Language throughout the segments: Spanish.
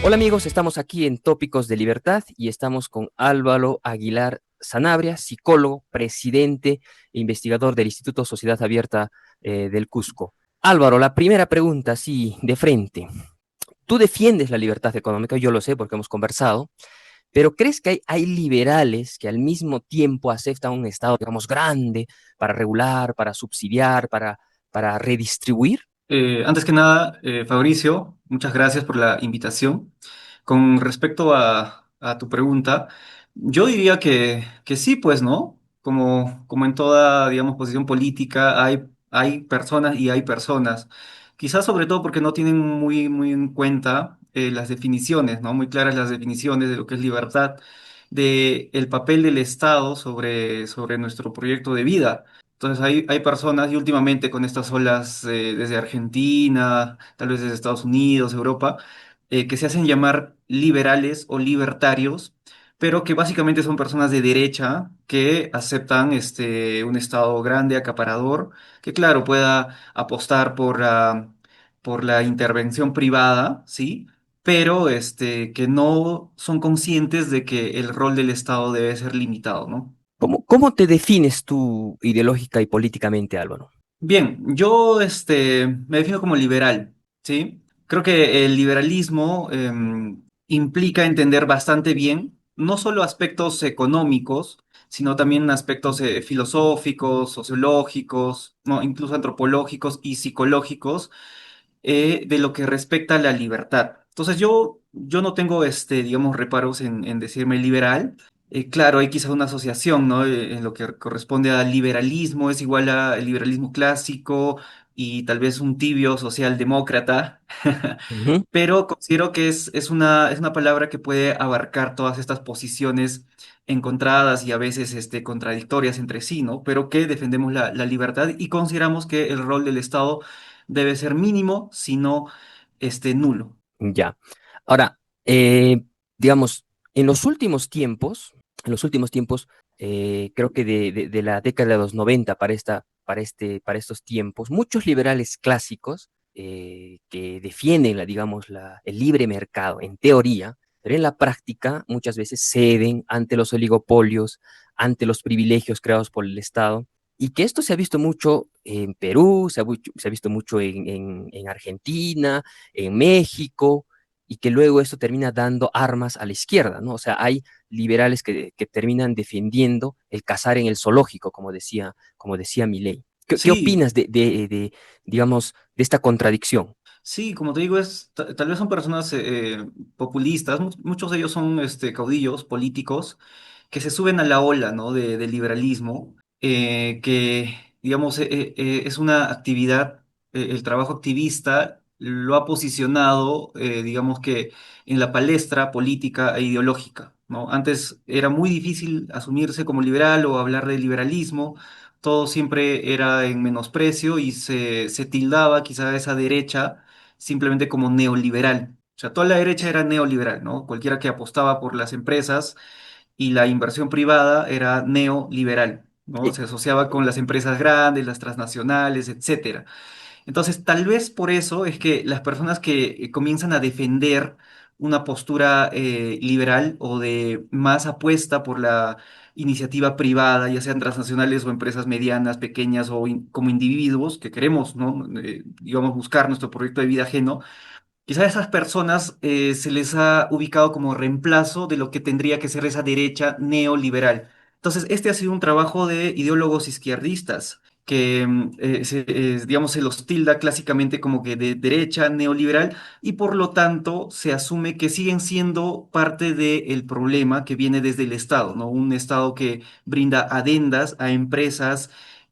Hola amigos, estamos aquí en Tópicos de Libertad y estamos con Álvaro Aguilar Sanabria, psicólogo, presidente e investigador del Instituto Sociedad Abierta del Cusco. Álvaro, la primera pregunta, sí, de frente. Tú defiendes la libertad económica, yo lo sé porque hemos conversado, pero ¿crees que hay liberales que al mismo tiempo aceptan un Estado, digamos, grande para regular, para subsidiar, para redistribuir? Antes que nada, Fabricio, muchas gracias por la invitación. Con respecto a tu pregunta, yo diría que sí, pues, ¿no? Como en toda, digamos, posición política, hay personas y hay personas. Quizás sobre todo porque no tienen muy en cuenta las definiciones, ¿no? Muy claras las definiciones de lo que es libertad, de el papel del Estado sobre nuestro proyecto de vida. Entonces hay personas, y últimamente con estas olas desde Argentina, tal vez desde Estados Unidos, Europa, que se hacen llamar liberales o libertarios, pero que básicamente son personas de derecha que aceptan un Estado grande, acaparador, que claro, pueda apostar por la intervención privada, ¿sí? Pero que no son conscientes de que el rol del Estado debe ser limitado, ¿no? ¿Cómo te defines tú ideológica y políticamente, Álvaro? Bien, yo me defino como liberal, ¿sí? Creo que el liberalismo implica entender bastante bien no solo aspectos económicos, sino también aspectos filosóficos, sociológicos, ¿no? Incluso antropológicos y psicológicos de lo que respecta a la libertad. Entonces yo no tengo, digamos, reparos en decirme liberal. Claro, hay quizá una asociación, ¿no? En lo que corresponde al liberalismo, es igual al liberalismo clásico y tal vez un tibio socialdemócrata, Ujú. pero considero que es una palabra que puede abarcar todas estas posiciones encontradas y a veces contradictorias entre sí, ¿no? Pero que defendemos la libertad y consideramos que el rol del Estado debe ser mínimo, sino nulo. Ya. Ahora, digamos, en los últimos tiempos, en los últimos tiempos, creo que de la década de los 90 para estos tiempos, muchos liberales clásicos que defienden, el libre mercado en teoría, pero en la práctica muchas veces ceden ante los oligopolios, ante los privilegios creados por el Estado. Y que esto se ha visto mucho en Perú, se ha visto mucho en Argentina, en México, y que luego esto termina dando armas a la izquierda, ¿no? O sea, hay liberales que terminan defendiendo el cazar en el zoológico, como decía Milei. ¿Qué Sí, opinas digamos, de esta contradicción? sí, como te digo, tal vez son personas populistas, muchos de ellos son caudillos políticos que se suben a la ola, ¿no? Del liberalismo, que, digamos, es una actividad, el trabajo activista lo ha posicionado, digamos que en la palestra política e ideológica, ¿no? Antes era muy difícil asumirse como liberal o hablar de liberalismo, todo siempre era en menosprecio y se tildaba quizá a esa derecha simplemente como neoliberal. O sea, toda la derecha era neoliberal, ¿no? Cualquiera que apostaba por las empresas y la inversión privada era neoliberal, ¿no? Eh, Se asociaba con las empresas grandes, las transnacionales, etcétera. Entonces, tal vez por eso es que las personas que comienzan a defender una postura liberal o de más apuesta por la iniciativa privada, ya sean transnacionales o empresas medianas, pequeñas o como individuos que queremos, ¿no? Digamos, buscar nuestro proyecto de vida ajeno. Quizá a esas personas se les ha ubicado como reemplazo de lo que tendría que ser esa derecha neoliberal. Entonces, este ha sido un trabajo de ideólogos izquierdistas que, digamos, se los tilda clásicamente como que de derecha neoliberal y por lo tanto se asume que siguen siendo parte del problema que viene desde el Estado, ¿no? Un Estado que brinda adendas a empresas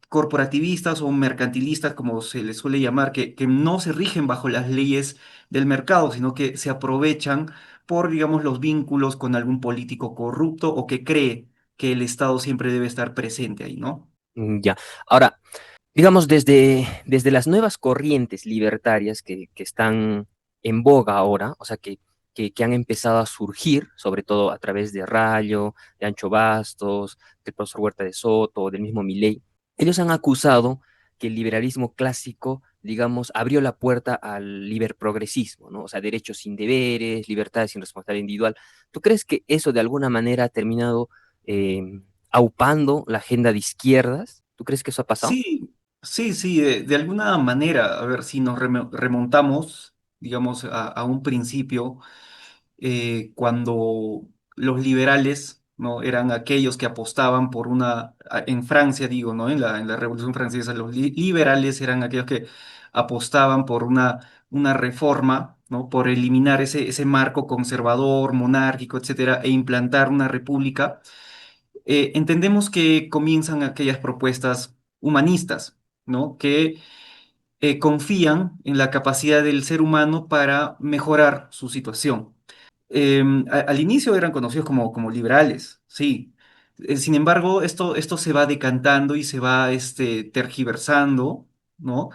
corporativistas o mercantilistas, como se les suele llamar, que no se rigen bajo las leyes del mercado, sino que se aprovechan por, digamos, los vínculos con algún político corrupto o que cree que el Estado siempre debe estar presente ahí, ¿no? ya. Ahora, digamos, desde las nuevas corrientes libertarias que están en boga ahora, o sea, que han empezado a surgir, sobre todo a través de Rayo, de Ancho Bastos, del profesor Huerta de Soto, del mismo Milei, ellos han acusado que el liberalismo clásico digamos, abrió la puerta al liberprogresismo, ¿no? O sea, derechos sin deberes, libertades sin responsabilidad individual. ¿Tú crees que eso de alguna manera ha terminado eh, aupando la agenda de izquierdas? ¿Tú crees que eso ha pasado? Sí, sí, sí, de alguna manera, a ver, si nos remontamos, digamos, a un principio, cuando los liberales, ¿no? Eran aquellos que apostaban por en Francia digo, ¿no? En la Revolución Francesa, los liberales eran aquellos que apostaban por una reforma, ¿no? Por eliminar ese marco conservador, monárquico, etcétera, e implantar una república. Entendemos que comienzan aquellas propuestas humanistas, ¿no? Que confían en la capacidad del ser humano para mejorar su situación. Al inicio eran conocidos como liberales, sí. Sin embargo, esto se va decantando y se va tergiversando, ¿no?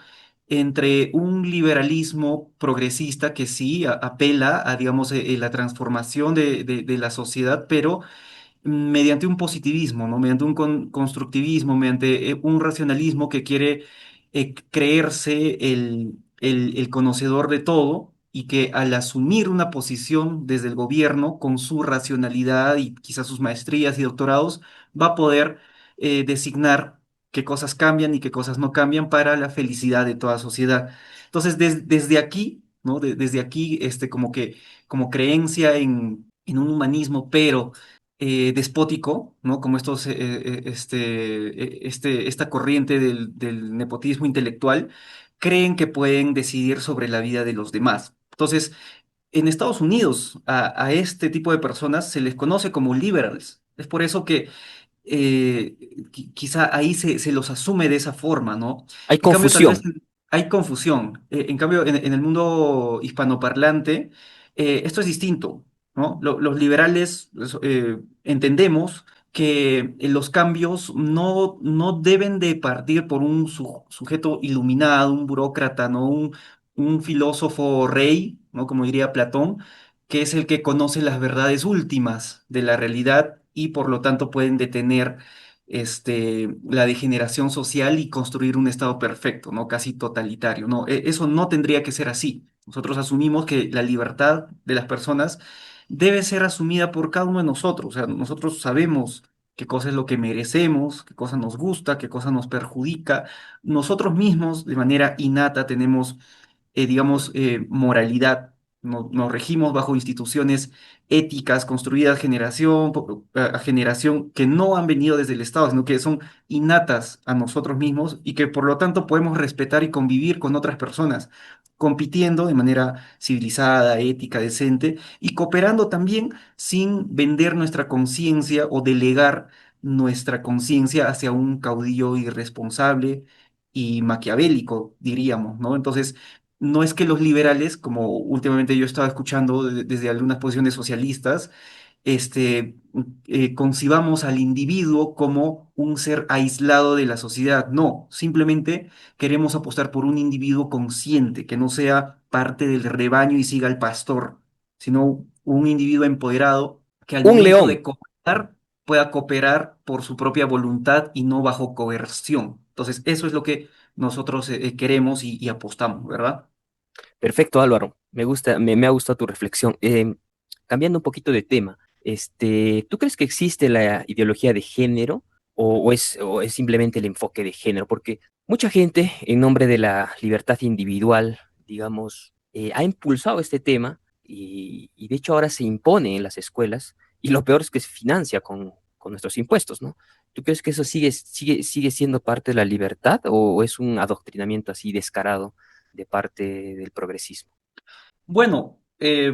Entre un liberalismo progresista que sí apela a, digamos, la transformación de la sociedad, pero mediante un positivismo, ¿no? Mediante un constructivismo, mediante un racionalismo que quiere creerse el conocedor de todo y que al asumir una posición desde el gobierno con su racionalidad y quizás sus maestrías y doctorados, va a poder designar qué cosas cambian y qué cosas no cambian para la felicidad de toda sociedad. Entonces, desde aquí, ¿no? Desde aquí, como creencia en un humanismo, pero despótico, ¿no? Como esta corriente del nepotismo intelectual, creen que pueden decidir sobre la vida de los demás. Entonces, en Estados Unidos, a este tipo de personas se les conoce como liberals. Es por eso que eh, quizá ahí se los asume de esa forma, ¿no? Hay En cambio, tal vez confusión. hay confusión. En cambio, en el mundo hispanoparlante, esto es distinto, ¿no? Los liberales entendemos que los cambios no deben de partir por un sujeto iluminado, un burócrata, ¿no? Un filósofo rey, ¿no? Como diría Platón, que es el que conoce las verdades últimas de la realidad y por lo tanto pueden detener la degeneración social y construir un estado perfecto, ¿no? Casi totalitario, ¿no? Eso no tendría que ser así. Nosotros asumimos que la libertad de las personas debe ser asumida por cada uno de nosotros. O sea, nosotros sabemos qué cosa es lo que merecemos, qué cosa nos gusta, qué cosa nos perjudica. Nosotros mismos, de manera innata, tenemos digamos, moralidad. Nos regimos bajo instituciones éticas construidas generación a generación que no han venido desde el Estado, sino que son innatas a nosotros mismos y que por lo tanto podemos respetar y convivir con otras personas, compitiendo de manera civilizada, ética, decente y cooperando también sin vender nuestra conciencia o delegar nuestra conciencia hacia un caudillo irresponsable y maquiavélico, diríamos, ¿no? Entonces, no es que los liberales, como últimamente yo estaba escuchando desde algunas posiciones socialistas, concibamos al individuo como un ser aislado de la sociedad. No, simplemente queremos apostar por un individuo consciente, que no sea parte del rebaño y siga al pastor, sino un individuo empoderado que al Un momento león. de cooperar pueda cooperar por su propia voluntad y no bajo coerción. Entonces, eso es lo que nosotros queremos y apostamos, ¿verdad? Perfecto, Álvaro. Me ha gustado tu reflexión. Cambiando un poquito de tema, ¿tú crees que existe la ideología de género o es simplemente el enfoque de género? Porque mucha gente, en nombre de la libertad individual, digamos, ha impulsado este tema y de hecho ahora se impone en las escuelas y lo peor es que se financia con nuestros impuestos, ¿no? ¿Tú crees que eso sigue siendo parte de la libertad o es un adoctrinamiento así descarado de parte del progresismo? Bueno, es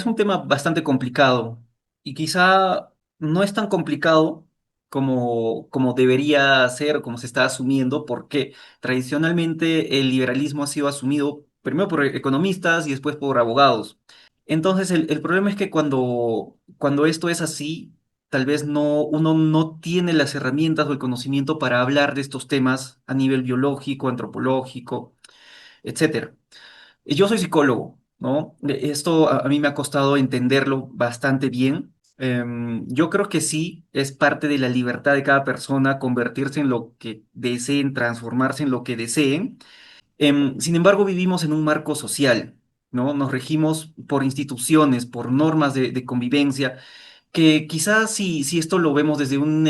un tema bastante complicado y quizá no es tan complicado como debería ser, como se está asumiendo, porque tradicionalmente el liberalismo ha sido asumido primero por economistas y después por abogados. Entonces, el problema es que cuando esto es así, tal vez uno no tiene las herramientas o el conocimiento para hablar de estos temas a nivel biológico, antropológico, etcétera. Yo soy psicólogo, ¿no? Esto a mí me ha costado entenderlo bastante bien. Yo creo que sí es parte de la libertad de cada persona convertirse en lo que deseen, transformarse en lo que deseen. Sin embargo, vivimos en un marco social, ¿no? Nos regimos por instituciones, por normas de convivencia que quizás si esto lo vemos desde un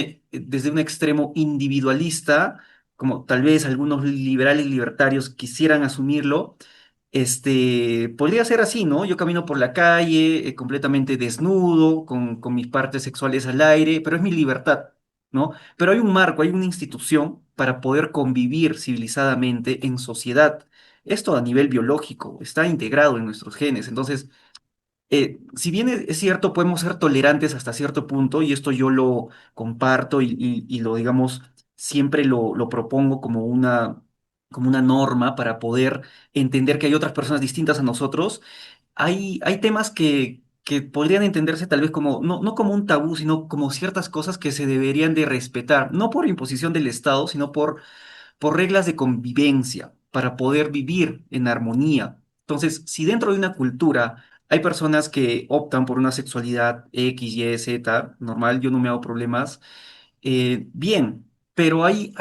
extremo individualista, como tal vez algunos liberales libertarios quisieran asumirlo, podría ser así, ¿no? Yo camino por la calle completamente desnudo, con mis partes sexuales al aire, pero es mi libertad, ¿no? Pero hay un marco, hay una institución para poder convivir civilizadamente en sociedad. Esto a nivel biológico está integrado en nuestros genes. Entonces, si bien es cierto, podemos ser tolerantes hasta cierto punto, y esto yo lo comparto y lo, digamos, siempre lo propongo como una norma para poder entender que hay otras personas distintas a nosotros, hay temas que podrían entenderse tal vez como, no como un tabú, sino como ciertas cosas que se deberían de respetar, no por imposición del Estado, sino por reglas de convivencia para poder vivir en armonía. Entonces, si dentro de una cultura hay personas que optan por una sexualidad X, Y, Z, normal, yo no me hago problemas, bien, pero hay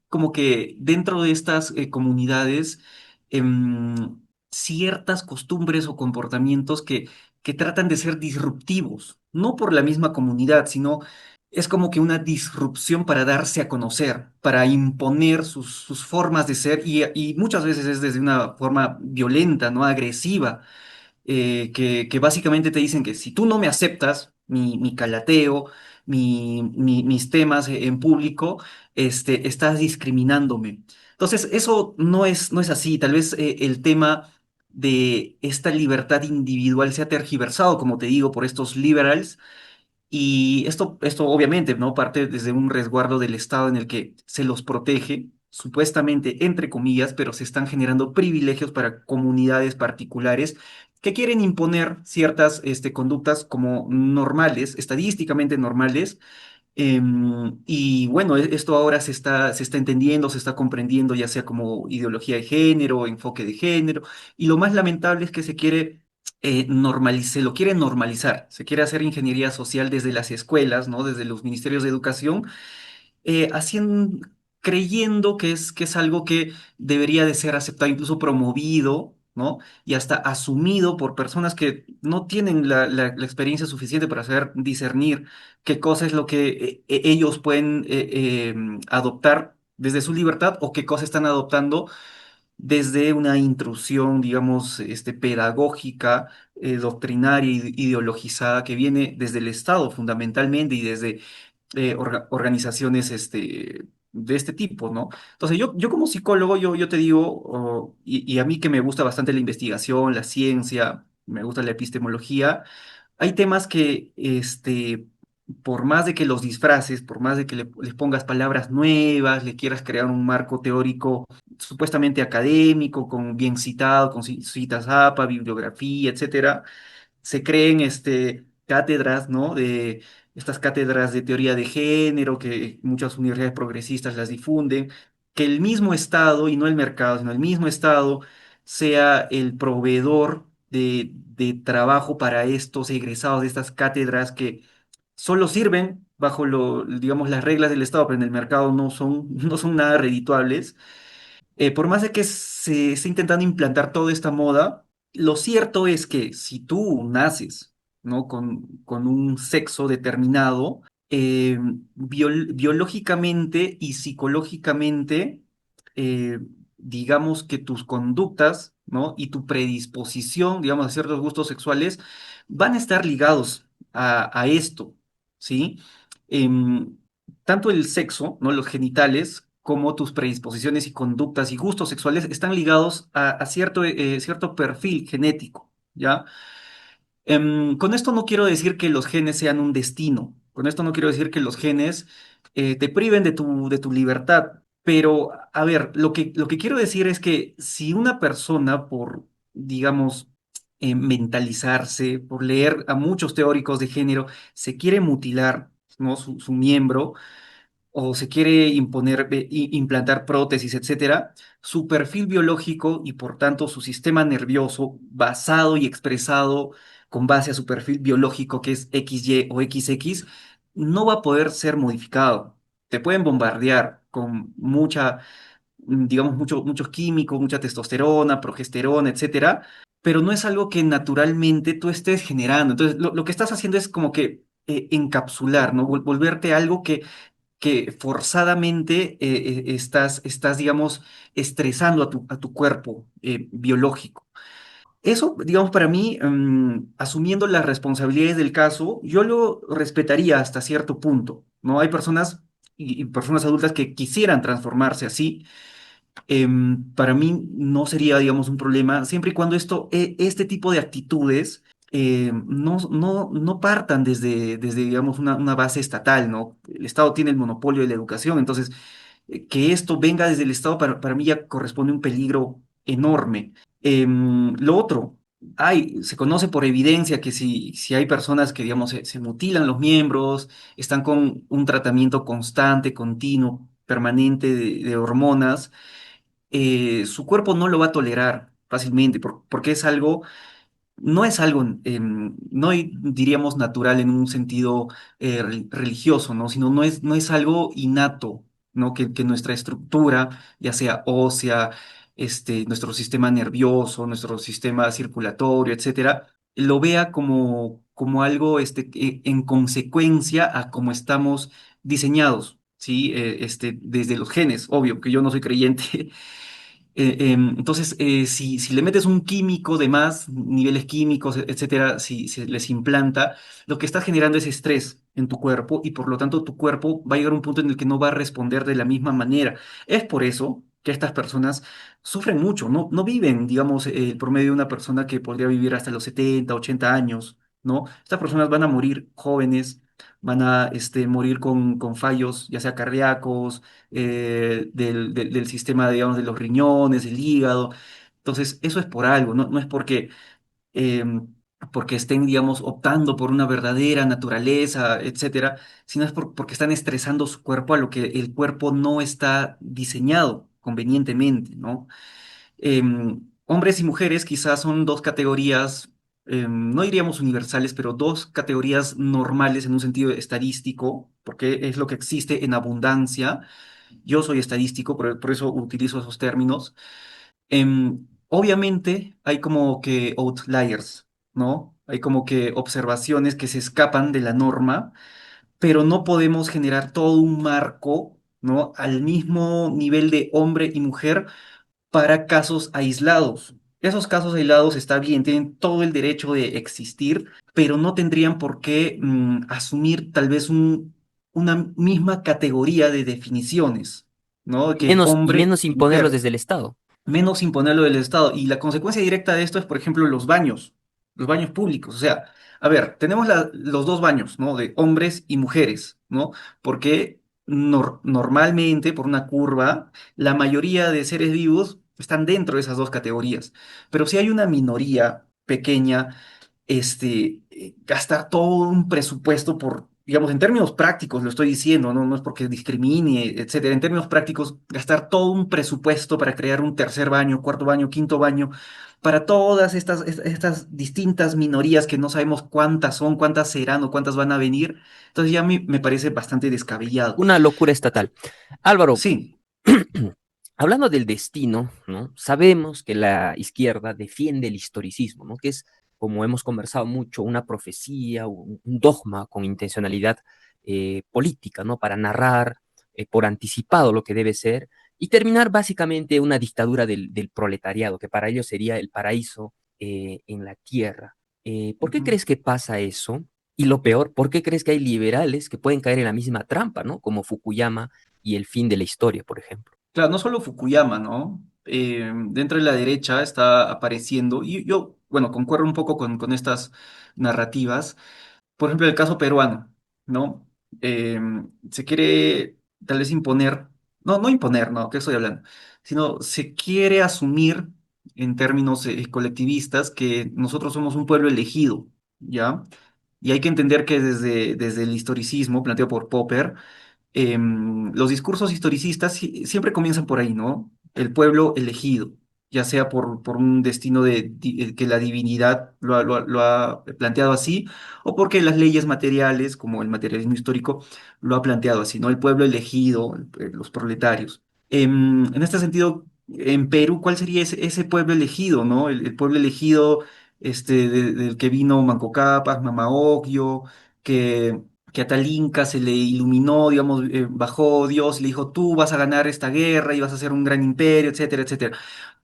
como que dentro de estas comunidades ciertas costumbres o comportamientos que tratan de ser disruptivos, no por la misma comunidad, sino es como que una disrupción para darse a conocer, para imponer sus formas de ser y muchas veces es desde una forma violenta, ¿no? Agresiva que básicamente te dicen que si tú no me aceptas mi calateo, mis temas en público, estás discriminándome. Entonces, eso no es así. Tal vez el tema de esta libertad individual se ha tergiversado, como te digo, por estos liberals y esto obviamente, ¿no? Parte desde un resguardo del Estado en el que se los protege, supuestamente entre comillas, pero se están generando privilegios para comunidades particulares que quieren imponer ciertas conductas como normales, estadísticamente normales, y bueno, esto ahora se está entendiendo, se está comprendiendo, ya sea como ideología de género, enfoque de género, y lo más lamentable es que se lo quiere normalizar, se quiere hacer ingeniería social desde las escuelas, ¿no? Desde los ministerios de educación, creyendo que es algo que debería de ser aceptado, incluso promovido, ¿no? Y hasta asumido por personas que no tienen la experiencia suficiente para saber discernir qué cosa es lo que ellos pueden adoptar desde su libertad o qué cosa están adoptando desde una intrusión, digamos, pedagógica, doctrinaria, ideologizada que viene desde el Estado fundamentalmente y desde organizaciones de este tipo, ¿no? Entonces, yo como psicólogo, yo te digo, y a mí que me gusta bastante la investigación, la ciencia, me gusta la epistemología, hay temas que, por más de que los disfraces, por más de que les pongas palabras nuevas, le quieras crear un marco teórico supuestamente académico, con bien citado, con citas APA, bibliografía, etcétera, se creen cátedras, ¿no? De estas cátedras de teoría de género que muchas universidades progresistas las difunden, que el mismo Estado, y no el mercado, sino el mismo Estado, sea el proveedor de trabajo para estos egresados de estas cátedras que solo sirven bajo digamos, las reglas del Estado, pero en el mercado no son nada redituables. Por más de que se esté intentando implantar toda esta moda, lo cierto es que si tú naces, ¿no? con un sexo determinado, biológicamente y psicológicamente, eh, digamos que tus conductas, ¿no? y tu predisposición, digamos, a ciertos gustos sexuales van a estar ligados a esto, ¿sí? Em, Tanto el sexo, ¿no? Los genitales, como tus predisposiciones y conductas y gustos sexuales están ligados a cierto perfil genético, ¿ya? Con esto no quiero decir que los genes sean un destino, con esto no quiero decir que los genes te priven de tu libertad, pero a ver, lo que quiero decir es que si una persona por, digamos, mentalizarse, por leer a muchos teóricos de género, se quiere mutilar, ¿no? su miembro, o se quiere implantar prótesis, etcétera, su perfil biológico y por tanto su sistema nervioso basado y expresado con base a su perfil biológico que es XY o XX, no va a poder ser modificado. Te pueden bombardear con digamos, muchos químicos, mucha testosterona, progesterona, etcétera, pero no es algo que naturalmente tú estés generando. Entonces, lo que estás haciendo es como que encapsular, ¿no? Volverte algo que forzadamente estás, digamos, estresando a tu cuerpo biológico. Eso, digamos, para mí, asumiendo las responsabilidades del caso, yo lo respetaría hasta cierto punto, ¿no? Hay personas y personas adultas que quisieran transformarse así. Para mí no sería, digamos, un problema, siempre y cuando este tipo de actitudes no partan desde, digamos, una base estatal, ¿no? El Estado tiene el monopolio de la educación, entonces, que esto venga desde el Estado para mí ya corresponde a un peligro enorme. Lo otro, se conoce por evidencia que si hay personas que, digamos, se mutilan los miembros, están con un tratamiento constante, continuo, permanente de hormonas, su cuerpo no lo va a tolerar fácilmente, porque no es algo, no diríamos natural en un sentido religioso, ¿no? Sino no es algo innato, ¿no? Que nuestra estructura, ya sea ósea, nuestro sistema nervioso, nuestro sistema circulatorio, etcétera, lo vea como algo en consecuencia a cómo estamos diseñados, ¿sí? Desde los genes, obvio, que yo no soy creyente. Entonces, si le metes un químico de más, niveles químicos, etcétera, si se les implanta, lo que estás generando es estrés en tu cuerpo y por lo tanto tu cuerpo va a llegar a un punto en el que no va a responder de la misma manera. Es por eso que estas personas sufren mucho, no viven, digamos, el promedio de una persona que podría vivir hasta los 70 80 años, ¿no? Estas personas van a morir jóvenes, van a morir con fallos, ya sea cardíacos, del sistema, digamos, de los riñones, el hígado. Entonces, eso es por algo, no es eh, porque estén, digamos, optando por una verdadera naturaleza, etcétera, sino es porque están estresando su cuerpo a lo que el cuerpo no está diseñado convenientemente, ¿no? Hombres y mujeres quizás son dos categorías, no diríamos universales, pero dos categorías normales en un sentido estadístico, porque es lo que existe en abundancia. Yo soy estadístico, por eso utilizo esos términos. Obviamente hay como que outliers, ¿no? Hay como que observaciones que se escapan de la norma, pero no podemos generar todo un marco, ¿no? Al mismo nivel de hombre y mujer para casos aislados. Esos casos aislados está bien, tienen todo el derecho de existir, pero no tendrían por qué asumir tal vez una misma categoría de definiciones, ¿no? Que Y hombre menos y imponerlos mujer, desde el Estado. menos imponerlo del Estado. Y la consecuencia directa de esto es, por ejemplo, los baños públicos. O sea, a ver, tenemos los dos baños, ¿no? De hombres y mujeres, ¿no? Porque normalmente, por una curva, la mayoría de seres vivos están dentro de esas dos categorías. Pero si hay una minoría pequeña, gastar todo un presupuesto digamos, en términos prácticos lo estoy diciendo, no es porque discrimine, etcétera. En términos prácticos, gastar todo un presupuesto para crear un tercer baño, cuarto baño, quinto baño, para todas estas distintas minorías que no sabemos cuántas son, cuántas serán o cuántas van a venir. Entonces ya me parece bastante descabellado. Una locura estatal. Álvaro, Sí. hablando del destino, ¿no? Sabemos que la izquierda defiende el historicismo, ¿no? Que es, como hemos conversado mucho, una profecía, un dogma con intencionalidad política, ¿no? Para narrar por anticipado lo que debe ser y terminar básicamente una dictadura del proletariado, que para ellos sería el paraíso en la tierra. ¿Por qué Ujú. crees que pasa eso? Y lo peor, ¿por qué crees que hay liberales que pueden caer en la misma trampa, ¿no? Como Fukuyama y el fin de la historia, por ejemplo. Claro, no solo Fukuyama, ¿no? Dentro de la derecha está apareciendo, y yo, bueno, concuerdo un poco con estas narrativas. Por ejemplo, el caso peruano, ¿no? Eh, Se quiere tal vez imponer, no imponer, ¿no? ¿Qué estoy hablando? Sino se quiere asumir en términos colectivistas que nosotros somos un pueblo elegido, ¿ya? Y hay que entender que desde el historicismo planteado por Popper, los discursos historicistas siempre comienzan por ahí, ¿no? El pueblo elegido, ya sea por un destino que la divinidad lo ha planteado así, o porque las leyes materiales, como el materialismo histórico, lo ha planteado así, ¿no? El pueblo elegido, los proletarios. En este sentido, en Perú, ¿cuál sería ese pueblo elegido, ¿no? El pueblo elegido del que vino Manco Cápac, Mama Ocllo, que, que a tal Inca se le iluminó, digamos, bajó Dios y le dijo, tú vas a ganar esta guerra y vas a hacer un gran imperio, etcétera, etcétera.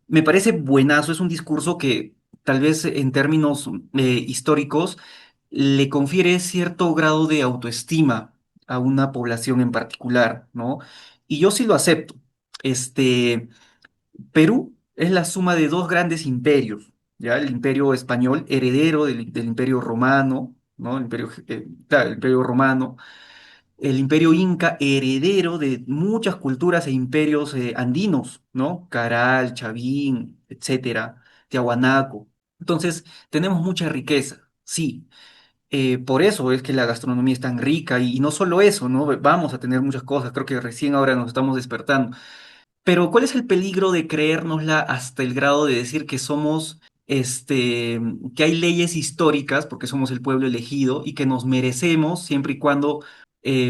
Me parece buenazo, es un discurso que tal vez en términos históricos le confiere cierto grado de autoestima a una población en particular, ¿no? Y yo sí lo acepto. Este, Perú es la suma de dos grandes imperios, ¿ya? El imperio español, heredero del imperio romano, ¿no? Claro, el imperio romano, el imperio inca, heredero de muchas culturas e imperios andinos, ¿no? Caral, Chavín, etcétera, Tiahuanaco. Entonces, tenemos mucha riqueza, sí. Por eso es que la gastronomía es tan rica y no solo eso, ¿no? Vamos a tener muchas cosas, creo que recién ahora nos estamos despertando. Pero ¿cuál es el peligro de creérnosla hasta el grado de decir que somos, que hay leyes históricas, porque somos el pueblo elegido, y que nos merecemos siempre y cuando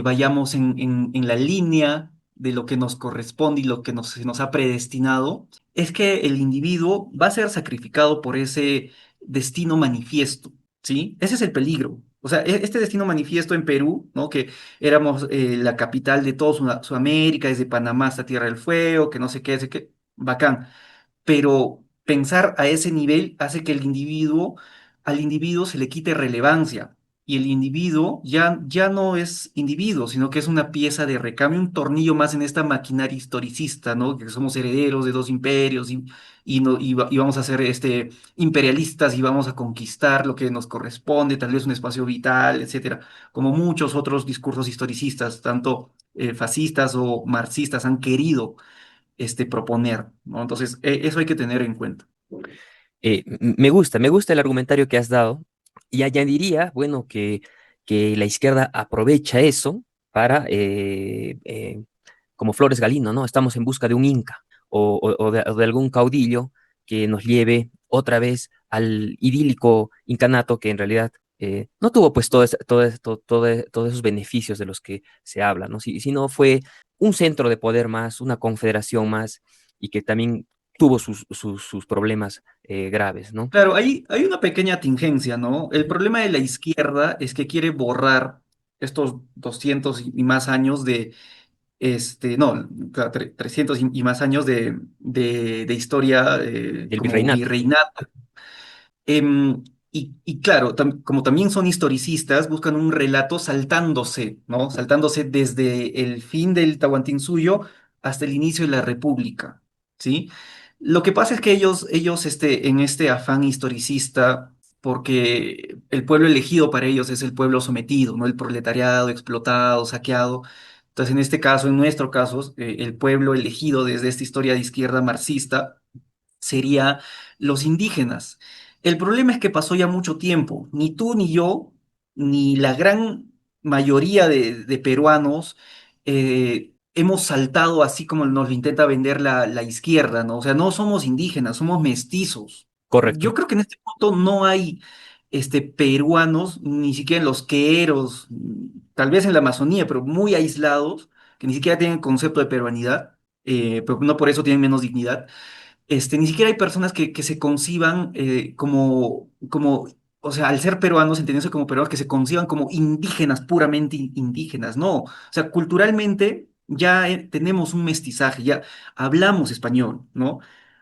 vayamos en la línea de lo que nos corresponde y lo que se nos ha predestinado? Es que el individuo va a ser sacrificado por ese destino manifiesto, ¿sí? Ese es el peligro. O sea, este destino manifiesto en Perú, ¿no? Que éramos la capital de todo Sudamérica, desde Panamá hasta Tierra del Fuego, que no sé qué, bacán. Pero pensar a ese nivel hace que al individuo se le quite relevancia. Y el individuo ya no es individuo, sino que es una pieza de recambio, un tornillo más en esta maquinaria historicista, ¿no? Que somos herederos de dos imperios y vamos a ser imperialistas y vamos a conquistar lo que nos corresponde, tal vez un espacio vital, etcétera, como muchos otros discursos historicistas, tanto fascistas o marxistas han querido proponer, ¿no? Entonces, eso hay que tener en cuenta. Me gusta el argumentario que has dado y añadiría, bueno, que la izquierda aprovecha eso para, como Flores Galino, ¿no? Estamos en busca de un Inca o de algún caudillo que nos lleve otra vez al idílico incanato que en realidad no tuvo pues todos esos beneficios de los que se habla, ¿no? Sino fue un centro de poder más, una confederación más y que también tuvo sus problemas graves, ¿no? Claro, hay una pequeña tingencia, ¿no? El problema de la izquierda es que quiere borrar estos 200 y más años no, claro, 300 y más años de historia Del como virreinato. virreinato. Em, y claro, como también son historicistas, buscan un relato saltándose, ¿no? Saltándose desde el fin del Tahuantinsuyo hasta el inicio de la República, ¿sí? Lo que pasa es que ellos en este afán historicista, porque el pueblo elegido para ellos es el pueblo sometido, ¿no? El proletariado explotado, saqueado. Entonces, en este caso, en nuestro caso, el pueblo elegido desde esta historia de izquierda marxista sería los indígenas. El problema es que pasó ya mucho tiempo. Ni tú ni yo, ni la gran mayoría de peruanos hemos saltado así como nos lo intenta vender la izquierda, ¿no? O sea, no somos indígenas, somos mestizos. Correcto. Yo creo que en este punto no hay peruanos, ni siquiera en los queeros, tal vez en la Amazonía, pero muy aislados, que ni siquiera tienen concepto de peruanidad, pero no por eso tienen menos dignidad. Ni siquiera hay personas que se conciban o sea, al ser peruanos, entendiéndose como peruanos, que se conciban como indígenas, puramente indígenas, no. O sea, culturalmente ya tenemos un mestizaje, ya hablamos español, ¿no?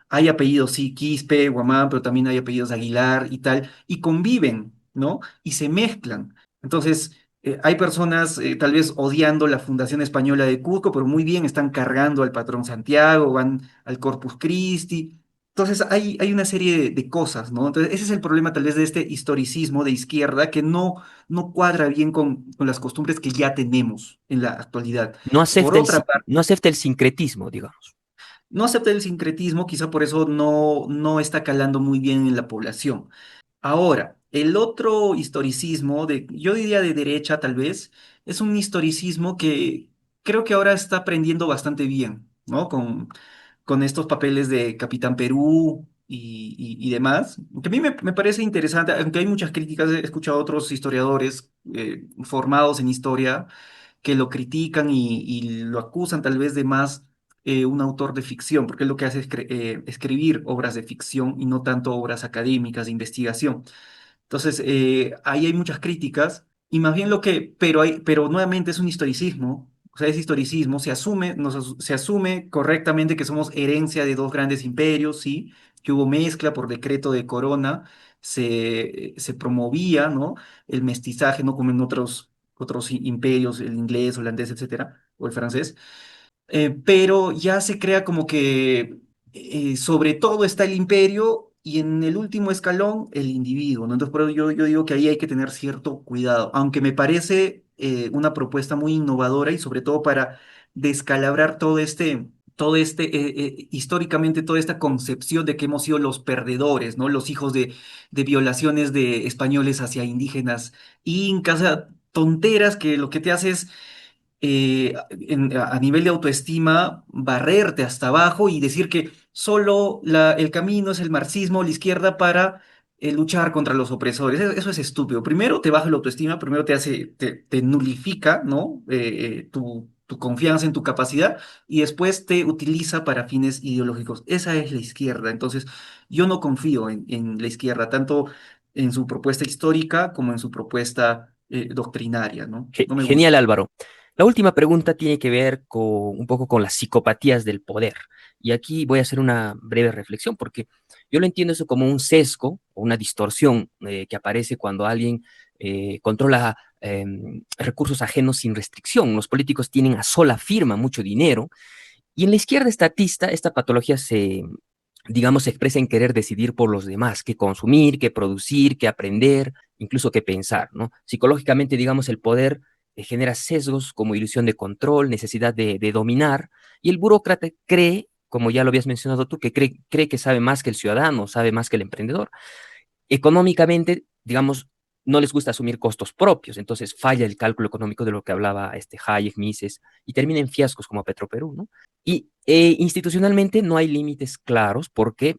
Hay apellidos, sí, Quispe, Guamán, pero también hay apellidos Aguilar y tal, y conviven, ¿no? Y se mezclan. Entonces, hay personas tal vez odiando la Fundación Española de Cusco, pero muy bien están cargando al patrón Santiago, van al Corpus Christi. Entonces hay una serie de cosas, ¿no? Entonces ese es el problema tal vez de este historicismo de izquierda que no cuadra bien con las costumbres que ya tenemos en la actualidad. Por otra parte, No acepta el sincretismo, digamos. no acepta el sincretismo, quizá por eso no está calando muy bien en la población. Ahora, el otro historicismo, yo diría de derecha tal vez, es un historicismo que creo que ahora está aprendiendo bastante bien, ¿no? Con estos papeles de Capitán Perú y demás, que a mí me parece interesante, aunque hay muchas críticas, he escuchado a otros historiadores formados en historia que lo critican y lo acusan tal vez de más un autor de ficción, porque él lo que hace es escribir obras de ficción y no tanto obras académicas de investigación. Entonces, ahí hay muchas críticas y más bien pero nuevamente es un historicismo, o sea, es historicismo, se asume correctamente que somos herencia de dos grandes imperios, sí, que hubo mezcla por decreto de Corona, se promovía, ¿no? El mestizaje, no como en otros imperios, el inglés, holandés, etcétera, o el francés. Pero ya se crea como que sobre todo está el imperio y en el último escalón el individuo, ¿no? Entonces, por eso yo digo que ahí hay que tener cierto cuidado, aunque me parece una propuesta muy innovadora y sobre todo para descalabrar históricamente toda esta concepción de que hemos sido los perdedores, ¿no? Los hijos de violaciones de españoles hacia indígenas incas, o sea, tonteras que lo que te hace es a nivel de autoestima, barrerte hasta abajo y decir que solo el camino es el marxismo, la izquierda para luchar contra los opresores. Eso es estúpido. Primero te baja la autoestima, primero te nulifica, ¿no? Tu confianza en tu capacidad y después te utiliza para fines ideológicos. Esa es la izquierda. Entonces, yo no confío en la izquierda, tanto en su propuesta histórica como en su propuesta doctrinaria, ¿no? No me Genial, gusta. Álvaro. La última pregunta tiene que ver con un poco con las psicopatías del poder. Y aquí voy a hacer una breve reflexión porque yo lo entiendo eso como un sesgo o una distorsión que aparece cuando alguien controla recursos ajenos sin restricción. Los políticos tienen a sola firma mucho dinero y en la izquierda estatista esta patología digamos, se expresa en querer decidir por los demás, qué consumir, qué producir, qué aprender, incluso qué pensar, ¿no? Psicológicamente, digamos, el poder genera sesgos como ilusión de control, necesidad de dominar, y el burócrata cree, como ya lo habías mencionado tú, que cree que sabe más que el ciudadano, sabe más que el emprendedor. Económicamente, digamos, no les gusta asumir costos propios, entonces falla el cálculo económico de lo que hablaba este Hayek, Mises, y termina en fiascos como Petroperú, ¿no? Y institucionalmente no hay límites claros porque,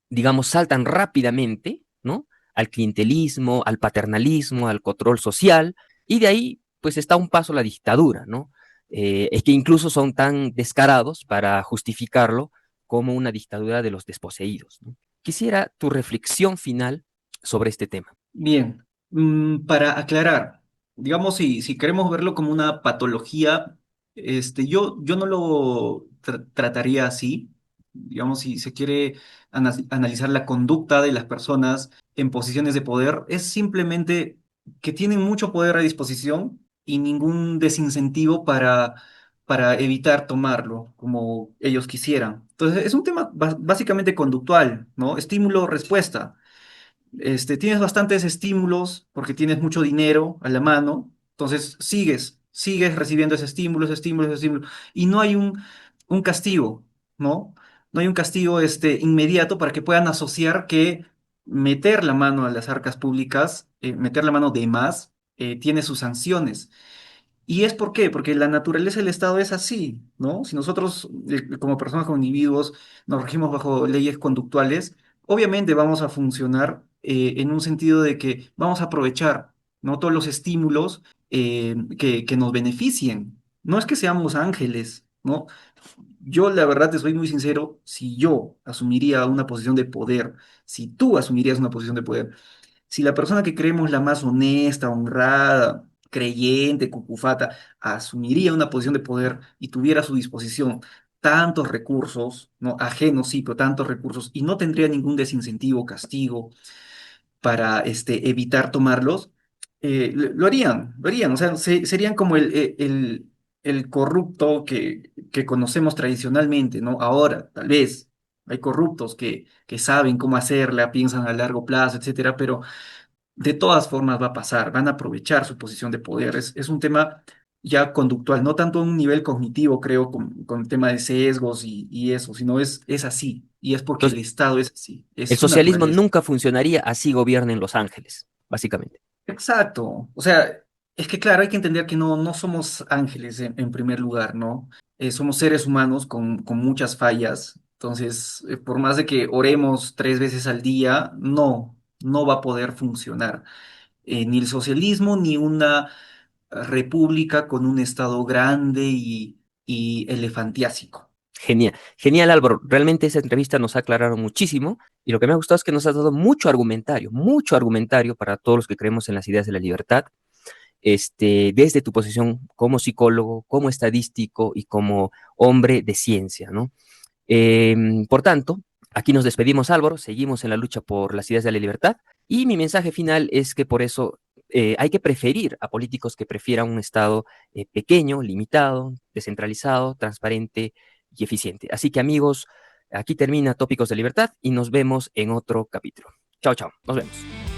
digamos, saltan rápidamente, ¿no? Al clientelismo, al paternalismo, al control social, y de ahí, pues está a un paso la dictadura, ¿no? Es que incluso son tan descarados para justificarlo como una dictadura de los desposeídos, ¿no? Quisiera tu reflexión final sobre este tema. Bien, para aclarar, digamos, si queremos verlo como una patología, yo no lo trataría así. Digamos, si se quiere analizar la conducta de las personas en posiciones de poder, es simplemente que tienen mucho poder a disposición y ningún desincentivo para evitar tomarlo como ellos quisieran. Entonces, es un tema básicamente conductual, ¿no? Estímulo-respuesta. Tienes bastantes estímulos porque tienes mucho dinero a la mano, entonces sigues recibiendo ese estímulo, ese estímulo, ese estímulo, y no hay un castigo, ¿no? No hay un castigo inmediato para que puedan asociar que meter la mano a las arcas públicas, meter la mano de más, tiene sus sanciones. ¿Y es por qué? Porque la naturaleza del Estado es así, ¿no? Si nosotros, como personas, como individuos, nos regimos bajo leyes conductuales, obviamente vamos a funcionar en un sentido de que vamos a aprovechar, ¿no? Todos los estímulos que nos beneficien. No es que seamos ángeles, ¿no? Yo, la verdad, te soy muy sincero, si yo asumiría una posición de poder, si tú asumirías una posición de poder, si la persona que creemos la más honesta, honrada, creyente, cucufata, asumiría una posición de poder y tuviera a su disposición tantos recursos, ¿no? Ajenos, sí, pero tantos recursos, y no tendría ningún desincentivo, castigo para evitar tomarlos, lo harían, o sea, serían como el corrupto que conocemos tradicionalmente, ¿no? Ahora, tal vez. Hay corruptos que saben cómo hacerla, piensan a largo plazo, etcétera, pero de todas formas va a pasar, van a aprovechar su posición de poder. Es un tema ya conductual, no tanto a un nivel cognitivo, creo, con el tema de sesgos y eso, sino es así. Y es porque el Entonces, Estado es así, es el su socialismo naturaleza. nunca funcionaría así gobiernen Los Ángeles, básicamente. Exacto. O sea, es que claro, hay que entender que no somos ángeles en primer lugar, ¿no? Somos seres humanos con muchas fallas. Entonces, por más de que oremos 3 veces al día, no va a poder funcionar. Ni el socialismo, ni una república con un estado grande y elefantiásico. Genial, genial Álvaro. Realmente esa entrevista nos ha aclarado muchísimo y lo que me ha gustado es que nos has dado mucho argumentario para todos los que creemos en las ideas de la libertad, desde tu posición como psicólogo, como estadístico y como hombre de ciencia, ¿no? Por tanto, aquí nos despedimos, Álvaro, seguimos en la lucha por las ideas de la libertad y mi mensaje final es que por eso hay que preferir a políticos que prefieran un Estado pequeño, limitado, descentralizado, transparente y eficiente. Así que amigos, aquí termina Tópicos de Libertad y nos vemos en otro capítulo. Chao, chao, nos vemos.